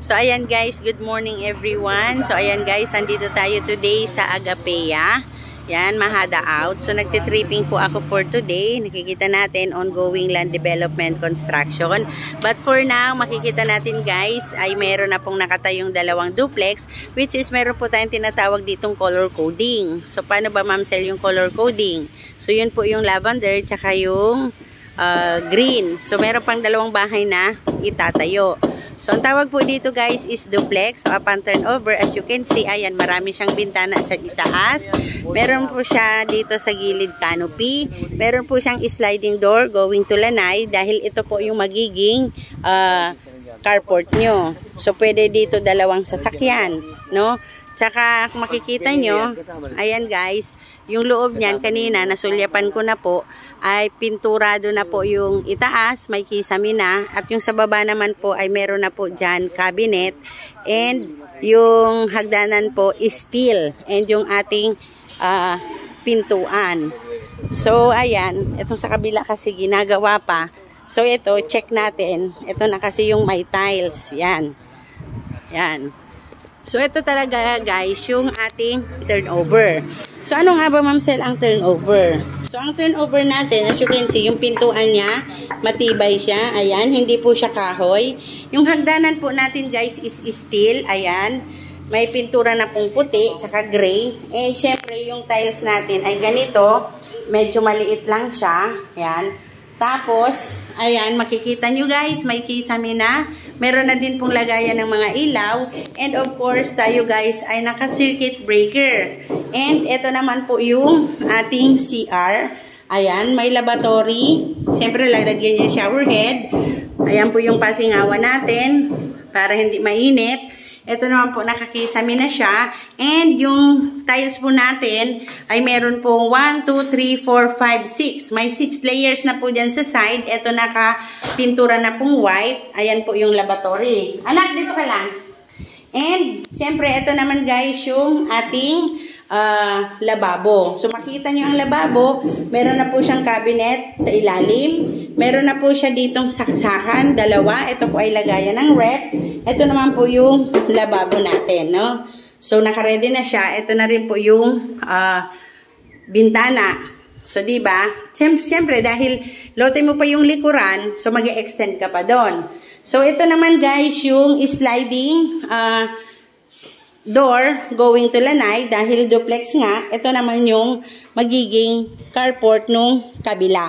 So ayan guys, good morning everyone. So ayan guys, andito tayo today sa Agapea. Yan, Mahada out. So nagtitripping po ako for today. Nakikita natin ongoing land development construction. But for now, makikita natin guys, ay meron na pong nakatayong dalawang duplex, which is meron po tayong tinatawag ditong color coding. So paano ba ma'am sell yung color coding? So yun po yung lavender tsaka yung green. So meron pang dalawang bahay na itatayo. So ang tawag po dito guys is duplex. So upon turnover, as you can see, ayan, marami siyang bintana sa itaas. Meron po siya dito sa gilid canopy. Meron po siyang sliding door going to lanay dahil ito po yung magiging carport nyo. So pwede dito dalawang sasakyan, no? Tsaka kung makikita nyo, ayan guys, yung loob niyan kanina nasulyapan ko na po, ay pinturado na po yung itaas, may kisame na, at yung sa baba naman po ay meron na po dyan cabinet, and yung hagdanan po is steel, and yung ating pintuan. So ayan, itong sa kabila kasi ginagawa pa. So ito, check natin, ito na kasi yung may tiles, yan. Yan. So ito talaga guys, yung ating turnover. So ano nga ba ma'am sel ang turnover? So ang turnover natin, as you can see, yung pintuan niya, matibay siya. Ayan, hindi po siya kahoy. Yung hagdanan po natin guys is steel. Ayan, may pintura na pong puti, tsaka gray. And syempre yung tiles natin ay ganito, medyo maliit lang siya. Ayan. Tapos, ayan, makikita nyo guys, may kisame na. Meron na din pong lagayan ng mga ilaw. And of course, tayo guys ay naka-circuit breaker. And ito naman po yung ating CR. Ayan, may lavatory. Siyempre, lalagyan niya shower head. Ayan po yung pasingawan natin para hindi mainit. Ito naman po, nakakisame na siya. And yung tiles po natin ay meron po 1, 2, 3, 4, 5, 6. May 6 layers na po dyan sa side. Ito nakapintura na pong white. Ayan po yung lavatory. Anak, dito ka lang. And, siyempre, ito naman guys yung ating lababo. So, makita nyo ang lababo. Meron na po siyang cabinet sa ilalim. Meron na po siya ditong saksakan, dalawa. Ito po ay lagayan ng rep. Ito naman po yung lababo natin, no? So, naka-ready na siya. Ito na rin po yung bintana. So, diba? Siyempre, dahil lote mo pa yung likuran, so mag-extend ka pa doon. So, ito naman guys, yung sliding door going to lanay. Dahil duplex nga, ito naman yung magiging carport nung kabila.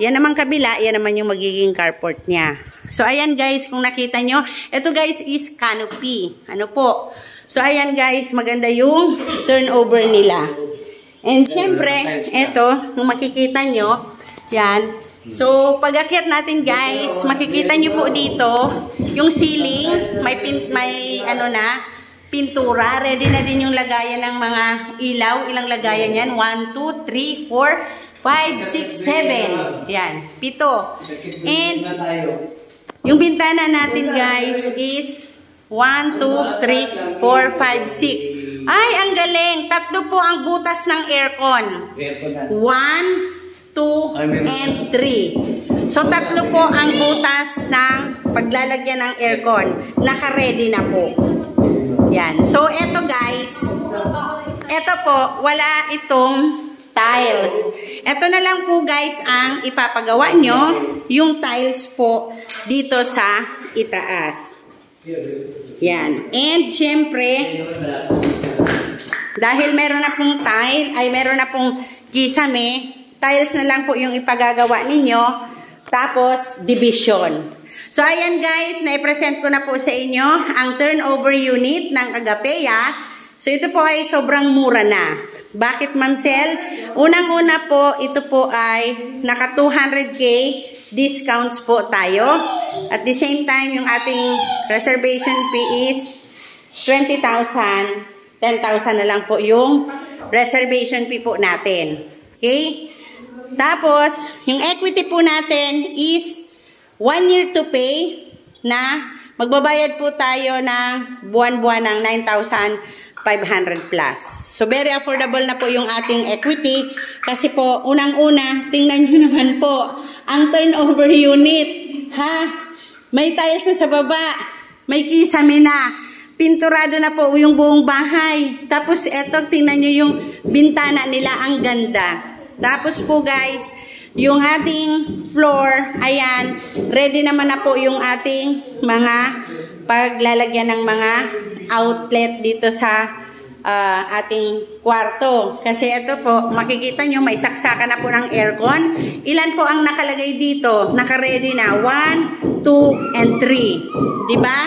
Yan naman kabila, yan naman yung magiging carport niya. So, ayan guys, kung nakita nyo, ito guys is canopy. Ano po? So, ayan guys, maganda yung turnover nila. And syempre, ito, kung makikita nyo, yan. So, pag-akyat natin guys, makikita nyo po dito, yung ceiling, may ano na, pintura. Ready na din yung lagayan ng mga ilaw. Ilang lagayan yan? 1, 2, 3, 4, 5, 6, 7. Yan. 7. And, yung bintana natin guys is 1, 2, 3, 4, 5, 6. Ay, ang galing. 3 po ang butas ng aircon. 1, 2, and 3. So, 3 po ang butas ng paglalagyan ng aircon. Naka-ready na po. Yan. So, eto guys, eto po, wala itong tiles. Eto na lang po guys ang ipapagawa nyo, yung tiles po dito sa itaas. Yan. And syempre, dahil meron na pong tile, ay meron na pong kisame, tiles na lang po yung ipagagawa ninyo, tapos division. So, ayan guys, na-present ko na po sa inyo ang turnover unit ng Agapea. So, ito po ay sobrang mura na. Bakit, Ma'am Sel? Unang-una po, ito po ay naka 200k discounts po tayo. At the same time, yung ating reservation fee is 20,000. 10,000 na lang po yung reservation fee po natin. Okay? Tapos, yung equity po natin is 1 year to pay na magbabayad po tayo ng buwan-buwan ng 9,500 plus. So, very affordable na po yung ating equity kasi po, unang-una, tingnan nyo naman po, ang turnover unit, ha? May tiles na sa baba. May kisame na. Pinturado na po yung buong bahay. Tapos eto, tingnan nyo yung bintana nila, ang ganda. Tapos po guys, yung ating floor, ayan, ready naman na po yung ating mga paglalagyan ng mga outlet dito sa ating kwarto. Kasi ito po, makikita nyo, may saksakan na po ng aircon. Ilan po ang nakalagay dito? Naka-ready na. 1, 2, and 3. Diba?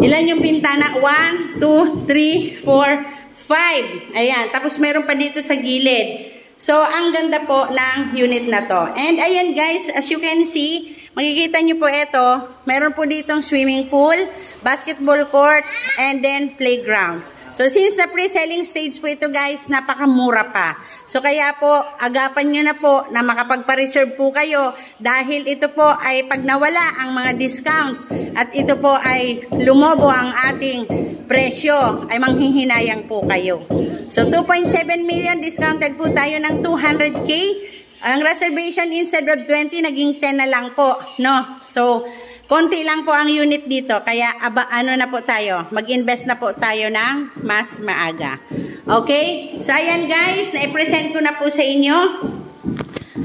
Ilan yung bintana? 1, 2, 3, 4, 5. Ayan. Tapos meron pa dito sa gilid. So, ang ganda po ng unit na to. And ayan guys, as you can see, makikita nyo po ito, meron po ditong swimming pool, basketball court, and then playground. So, since the pre-selling stage po ito guys, napakamura pa. So, kaya po, agapan nyo na po na makapagpa-reserve po kayo dahil ito po ay pag nawala ang mga discounts at ito po ay lumobo ang ating presyo, ay manghihinayang po kayo. So, 2.7 million discounted po tayo ng 200K. Ang reservation instead of 20, naging 10 na lang po, no? So, konti lang po ang unit dito, kaya ano na po tayo, mag-invest na po tayo ng mas maaga. Okay? So, ayan guys, na-present ko na po sa inyo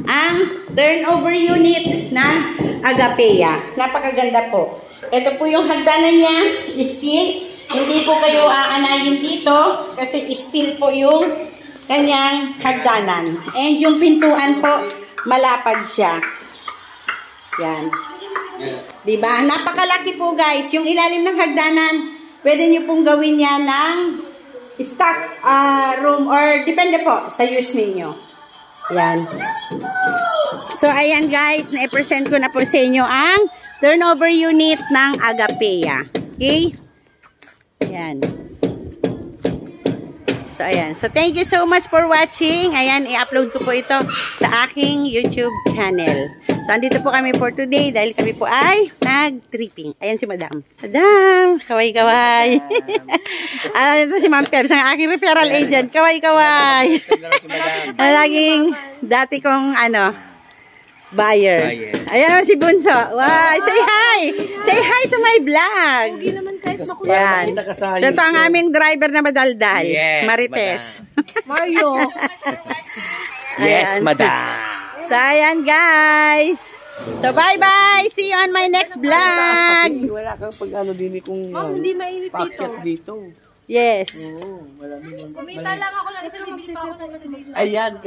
ang turnover unit ng Agapea. Napakaganda po. Ito po yung hagdanan niya, steel. Hindi po kayo aanayin dito kasi steel po yung kanyang hagdanan. And yung pintuan po, malapad siya. Yan. Diba? Napakalaki po guys. Yung ilalim ng hagdanan, pwede nyo pong gawin yan ng stock room or depende po sa use ninyo. Yan. So, ayan guys, na-present ko na po sa inyo ang turnover unit ng Agapea. Okay? Ayan. So, ayan. So, thank you so much for watching. Ayan, i-upload ko po ito sa aking YouTube channel. So, andito po kami for today dahil kami po ay nag-tripping. Ayan si Madam. Madam, kaway-kaway. Ito si Ma'am Pebs, ang aking referral agent. Kaway-kaway. Laging dati kong, buyer. Ayan si Bunso. Wow, say hi! Say hi to my vlog. Hindi naman kahit makulat. So, ito ang aming driver na madaldal. Yes, Marites. Mario. Yes, Madam. So, ayan guys. So, bye-bye. See you on my next vlog. Wala kang pag-ano din kung hindi mainit dito. Yes. Oo, marami. Kumita lang ako ng 50 pa ako. Ayan.